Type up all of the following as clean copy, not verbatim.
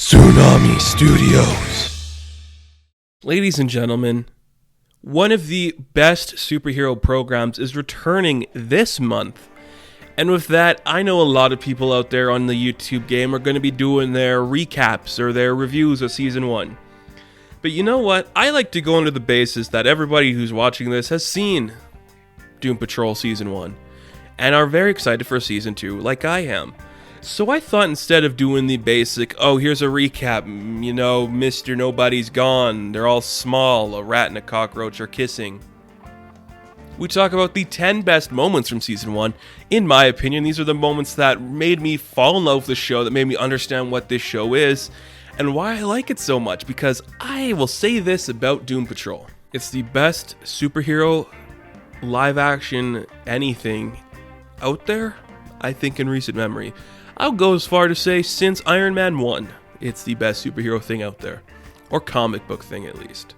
Tsunami Studios. Ladies and gentlemen, one of the best superhero programs is returning this month. And with that, I know a lot of people out there on the YouTube game are going to be doing their recaps or their reviews of Season 1. But you know what? I like to go under the basis that everybody who's watching this has seen Doom Patrol Season 1 and are very excited for Season 2 like I am. So I thought instead of doing the basic, oh, here's a recap, you know, Mr. Nobody's gone, they're all small, a rat and a cockroach are kissing. We talk about the 10 best moments from Season 1. In my opinion, these are the moments that made me fall in love with the show, that made me understand what this show is, and why I like it so much, because I will say this about Doom Patrol. It's the best superhero live-action anything out there, I think, in recent memory. I'll go as far to say since Iron Man 1, it's the best superhero thing out there. Or comic book thing, at least.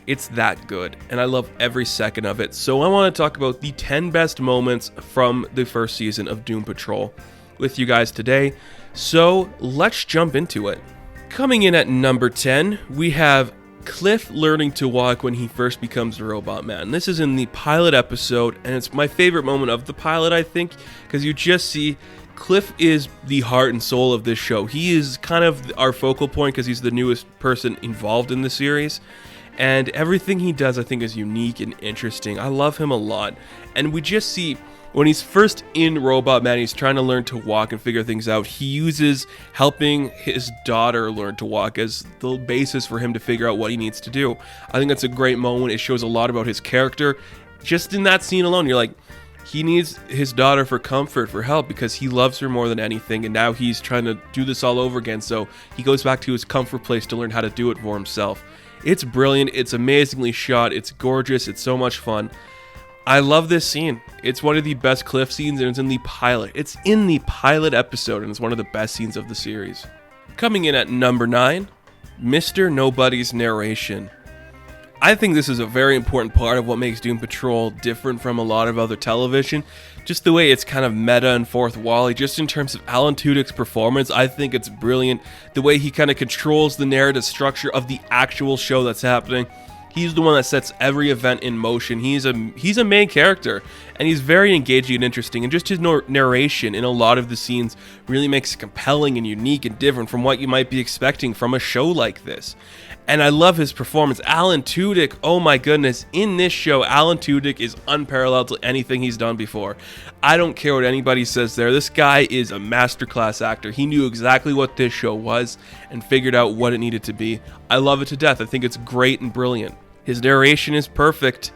It's that good, and I love every second of it. So I want to talk about the 10 best moments from the first season of Doom Patrol with you guys today. So let's jump into it. Coming in at number 10, we have Cliff learning to walk when he first becomes the Robot Man. This is in the pilot episode, and it's my favorite moment of the pilot, I think, because you just see Cliff is the heart and soul of this show. He is kind of our focal point because he's the newest person involved in the series. And everything he does, I think, is unique and interesting. I love him a lot. And we just see, when he's first in Robot Man, he's trying to learn to walk and figure things out. He uses helping his daughter learn to walk as the basis for him to figure out what he needs to do. I think that's a great moment. It shows a lot about his character. Just in that scene alone, you're like, he needs his daughter for comfort, for help, because he loves her more than anything, and now he's trying to do this all over again, so he goes back to his comfort place to learn how to do it for himself. It's brilliant, it's amazingly shot, it's gorgeous, it's so much fun. I love this scene. It's one of the best Cliff scenes, and it's in the pilot. It's in the pilot episode, and it's one of the best scenes of the series. Coming in at number 9, Mr. Nobody's narration. I think this is a very important part of what makes Doom Patrol different from a lot of other television. Just the way it's kind of meta and fourth wall-y, just in terms of Alan Tudyk's performance, I think it's brilliant. The way he kind of controls the narrative structure of the actual show that's happening. He's the one that sets every event in motion. He's a main character, and he's very engaging and interesting, and just his narration in a lot of the scenes really makes it compelling and unique and different from what you might be expecting from a show like this. And I love his performance. Alan Tudyk, oh my goodness, in this show, Alan Tudyk is unparalleled to anything he's done before. I don't care what anybody says there. This guy is a masterclass actor. He knew exactly what this show was and figured out what it needed to be. I love it to death. I think it's great and brilliant. His narration is perfect.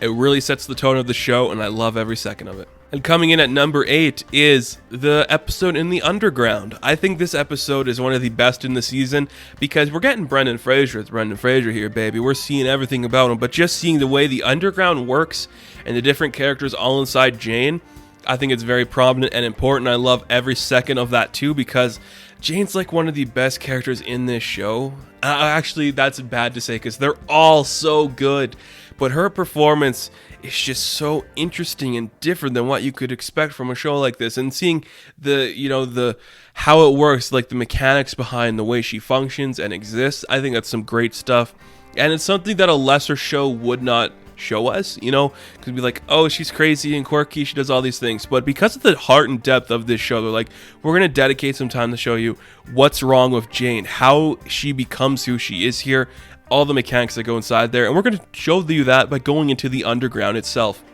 It really sets the tone of the show, and I love every second of it. And coming in at number 8 is the episode in the Underground. I think this episode is one of the best in the season because we're getting Brendan Fraser. It's Brendan Fraser here, baby. We're seeing everything about him, but just seeing the way the Underground works and the different characters all inside Jane, I think it's very prominent and important. I love every second of that too because Jane's like one of the best characters in this show. Actually, that's bad to say because they're all so good, but her performance is just so interesting and different than what you could expect from a show like this. And seeing the how it works, like the mechanics behind the way she functions and exists, I think that's some great stuff. And it's something that a lesser show would not show us, could be like, oh, she's crazy and quirky, she does all these things. But because of the heart and depth of this show, they're like, we're going to dedicate some time to show you what's wrong with Jane, how she becomes who she is here, all the mechanics that go inside there, and we're going to show you that by going into the Underground itself.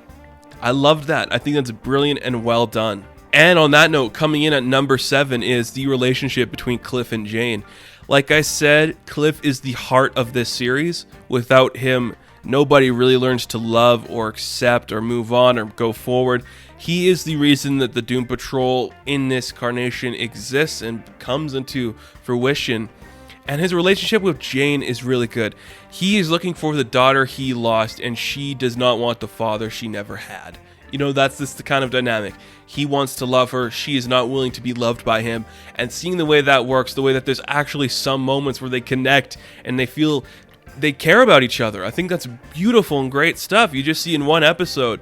I loved that. I think that's brilliant and well done. And on that note, coming in at number 7 is the relationship between Cliff and Jane. Like I said, Cliff is the heart of this series. Without him, nobody really learns to love or accept or move on or go forward. He is the reason that the Doom Patrol in this incarnation exists and comes into fruition. And his relationship with Jane is really good. He is looking for the daughter he lost, and she does not want the father she never had. That's just the kind of dynamic. He wants to love her. She is not willing to be loved by him. And seeing the way that works, the way that there's actually some moments where they connect and they feel they care about each other. I think that's beautiful and great stuff. You just see in one episode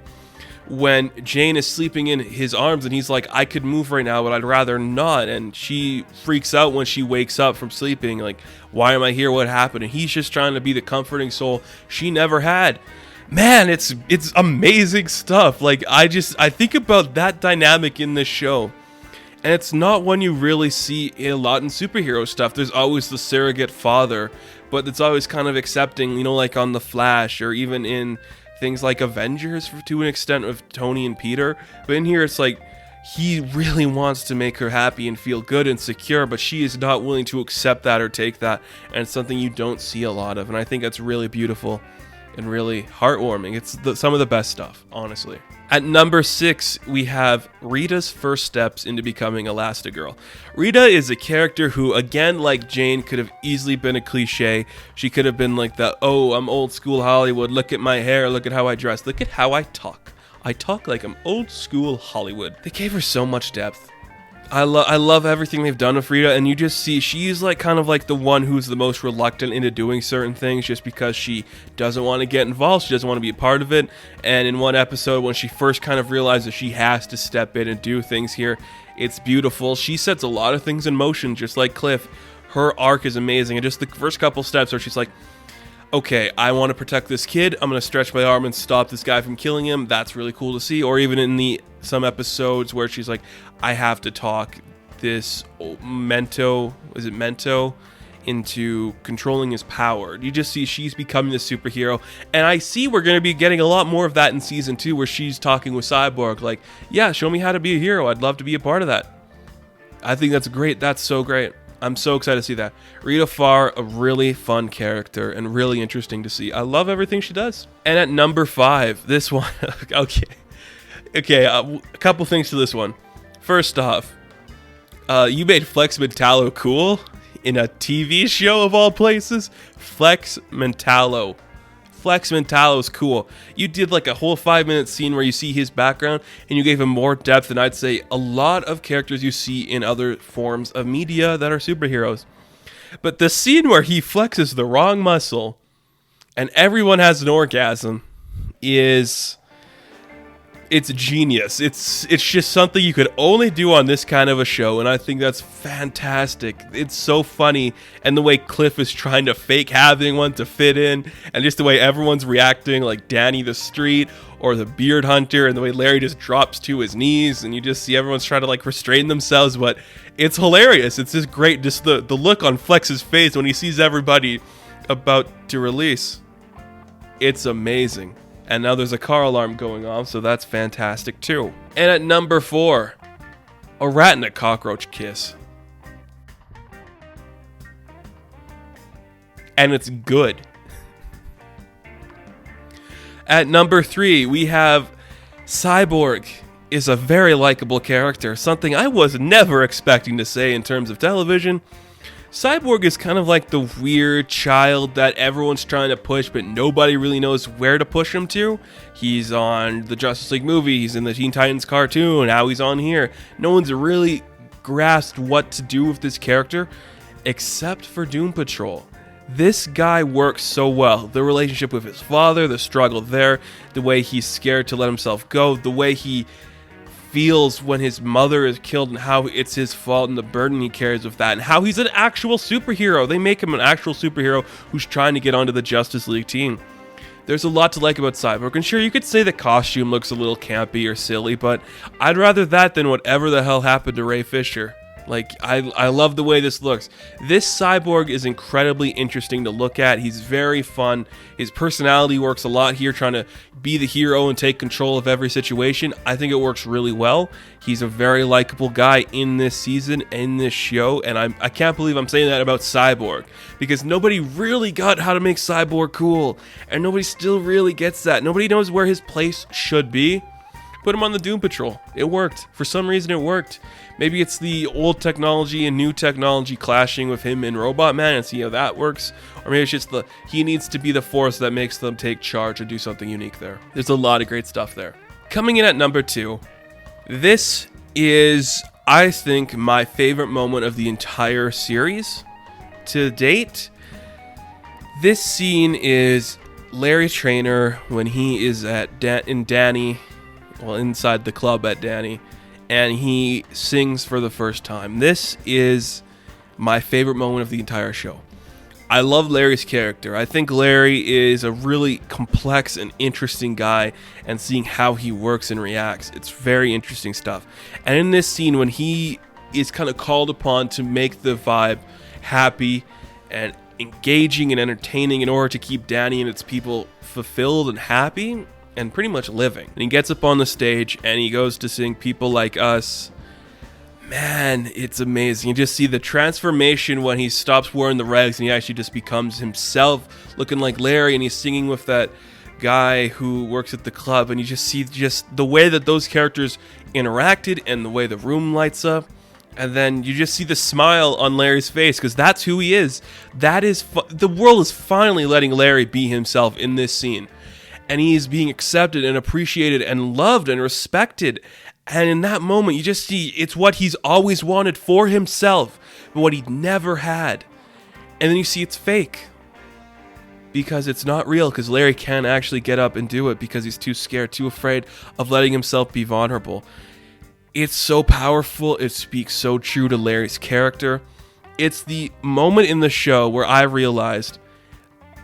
when Jane is sleeping in his arms and he's like, I could move right now, but I'd rather not. And she freaks out when she wakes up from sleeping, like, why am I here? What happened? And he's just trying to be the comforting soul she never had. Man, it's amazing stuff. Like, I think about that dynamic in this show. And it's not one you really see a lot in superhero stuff. There's always the surrogate father, but it's always kind of accepting, you know, like on The Flash, or even in things like Avengers to an extent with Tony and Peter. But in here, it's like he really wants to make her happy and feel good and secure, but she is not willing to accept that or take that. And it's something you don't see a lot of. And I think that's really beautiful and really heartwarming. It's some of the best stuff, honestly. At number 6, we have Rita's first steps into becoming Elastigirl. Rita is a character who, again, like Jane, could have easily been a cliche. She could have been like the, oh, I'm old school Hollywood, look at my hair, look at how I dress, look at how I talk. I talk like I'm old school Hollywood. They gave her so much depth. I love everything they've done with Rita, and you just see she's like kind of like the one who's the most reluctant into doing certain things just because she doesn't want to get involved, she doesn't want to be a part of it. And in one episode, when she first kind of realizes she has to step in and do things here, it's beautiful. She sets a lot of things in motion, just like Cliff. Her arc is amazing, and just the first couple steps where she's like, okay, I want to protect this kid, I'm going to stretch my arm and stop this guy from killing him. That's really cool to see. Or even in some episodes where she's like, I have to talk this Mento into controlling his power. You just see she's becoming the superhero. And I see we're going to be getting a lot more of that in season 2, where she's talking with Cyborg like, yeah, show me how to be a hero. I'd love to be a part of that. I think that's great. That's so great. I'm so excited to see that. Rita Farr, a really fun character and really interesting to see. I love everything she does. And at number 5, this one, okay, a couple things to this one. First off, you made Flex Mentallo cool in a TV show of all places. Flex Mentallo is cool. You did like a whole 5-minute scene where you see his background and you gave him more depth than I'd say a lot of characters you see in other forms of media that are superheroes. But the scene where he flexes the wrong muscle and everyone has an orgasm it's genius. It's just something you could only do on this kind of a show, and I think that's fantastic. It's so funny, and the way Cliff is trying to fake having one to fit in, and just the way everyone's reacting, like Danny the Street or the Beard Hunter, and the way Larry just drops to his knees, and you just see everyone's trying to like restrain themselves, but it's hilarious. It's just great, just the look on Flex's face when he sees everybody about to release. It's amazing. And now there's a car alarm going off, so that's fantastic too. And at number 4, a rat and a cockroach kiss. And it's good. At number 3, we have Cyborg is a very likable character, something I was never expecting to say in terms of television. Cyborg is kind of like the weird child that everyone's trying to push, but nobody really knows where to push him to. He's on the Justice League movie, he's in the Teen Titans cartoon, now he's on here. No one's really grasped what to do with this character, except for Doom Patrol. This guy works so well. The relationship with his father, the struggle there, the way he's scared to let himself go, the way he feels when his mother is killed and how it's his fault and the burden he carries with that, and how he's an actual superhero. They make him an actual superhero who's trying to get onto the Justice League team. There's a lot to like about Cyborg, and sure, you could say the costume looks a little campy or silly, but I'd rather that than whatever the hell happened to Ray Fisher. Like, I love the way this looks. This Cyborg is incredibly interesting to look at. He's very fun. His personality works a lot here, trying to be the hero and take control of every situation. I think it works really well. He's a very likable guy in this season, in this show, and I can't believe I'm saying that about Cyborg, because nobody really got how to make Cyborg cool, and nobody still really gets that. Nobody knows where his place should be. Put him on the Doom Patrol. It worked. For some reason, it worked. Maybe it's the old technology and new technology clashing with him and Robot Man and see how that works. Or maybe it's just he needs to be the force that makes them take charge and do something unique there. There's a lot of great stuff there. Coming in at number 2, this is, I think, my favorite moment of the entire series to date. This scene is Larry Trainor when he is in Danny inside the club at Danny, and he sings for the first time. This is my favorite moment of the entire show. I love Larry's character. I think Larry is a really complex and interesting guy, and seeing how he works and reacts, it's very interesting stuff. And in this scene, when he is kind of called upon to make the vibe happy and engaging and entertaining in order to keep Danny and its people fulfilled and happy and pretty much living. And he gets up on the stage and he goes to sing People Like Us. Man, it's amazing. You just see the transformation when he stops wearing the rags and he actually just becomes himself, looking like Larry, and he's singing with that guy who works at the club, and you just see just the way that those characters interacted and the way the room lights up. And then you just see the smile on Larry's face, because that's who he is. That is the world is finally letting Larry be himself in this scene. And he is being accepted and appreciated and loved and respected. And in that moment, you just see it's what he's always wanted for himself, but what he never had. And then you see it's fake, because it's not real, because Larry can't actually get up and do it because he's too scared, too afraid of letting himself be vulnerable. It's so powerful. It speaks so true to Larry's character. It's the moment in the show where I realized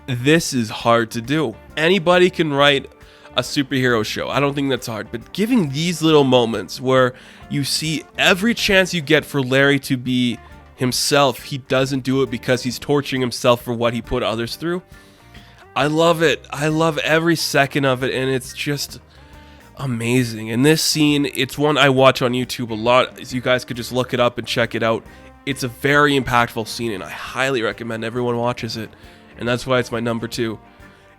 this is hard to do. Anybody can write a superhero show. I don't think that's hard. But giving these little moments where you see every chance you get for Larry to be himself, he doesn't do it because he's torturing himself for what he put others through. I love it. I love every second of it, and it's just amazing. And this scene, it's one I watch on YouTube a lot. You guys could just look it up and check it out. It's a very impactful scene, and I highly recommend everyone watches it. And that's why it's my number 2.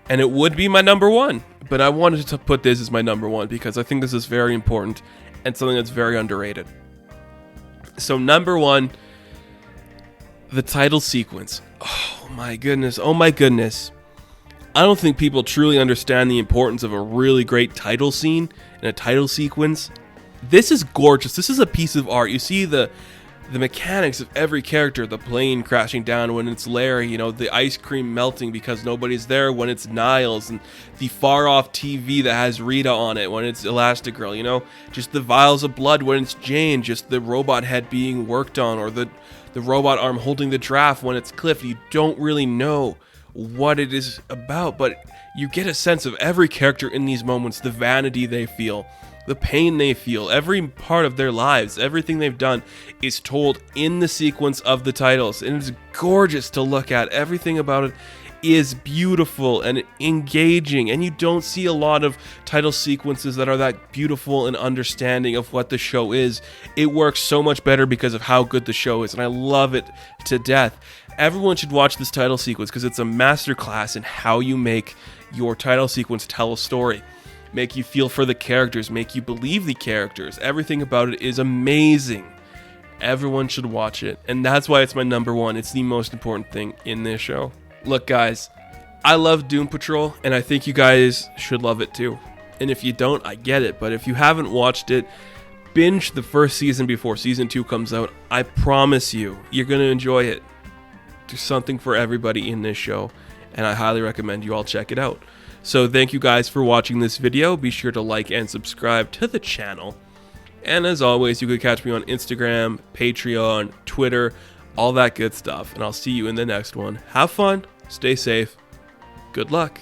And it would be my number 1, but I wanted to put this as my number 1 because I think this is very important and something that's very underrated. So number 1, the title sequence. Oh my goodness. I don't think people truly understand the importance of a really great title scene and a title sequence. This is gorgeous. This is a piece of art. You see the mechanics of every character, the plane crashing down when it's Larry, the ice cream melting because nobody's there when it's Niles, and the far off TV that has Rita on it when it's Elastigirl, just the vials of blood when it's Jane, just the robot head being worked on, or the robot arm holding the giraffe when it's Cliff. You don't really know what it is about, but you get a sense of every character in these moments, the vanity they feel, the pain they feel, every part of their lives, everything they've done is told in the sequence of the titles, and it's gorgeous to look at. Everything about it is beautiful and engaging, and you don't see a lot of title sequences that are that beautiful and understanding of what the show is. It works so much better because of how good the show is, and I love it to death. Everyone should watch this title sequence because it's a masterclass in how you make your title sequence tell a story. Make you feel for the characters, make you believe the characters. Everything about it is amazing. Everyone should watch it, and that's why it's my number 1. It's the most important thing in this show. Look, guys, I love Doom Patrol, and I think you guys should love it too. And if you don't, I get it, but if you haven't watched it, binge the first season before season 2 comes out. I promise you, you're going to enjoy it. There's something for everybody in this show, and I highly recommend you all check it out. So thank you guys for watching this video. Be sure to like and subscribe to the channel. And as always, you can catch me on Instagram, Patreon, Twitter, all that good stuff. And I'll see you in the next one. Have fun, stay safe, good luck.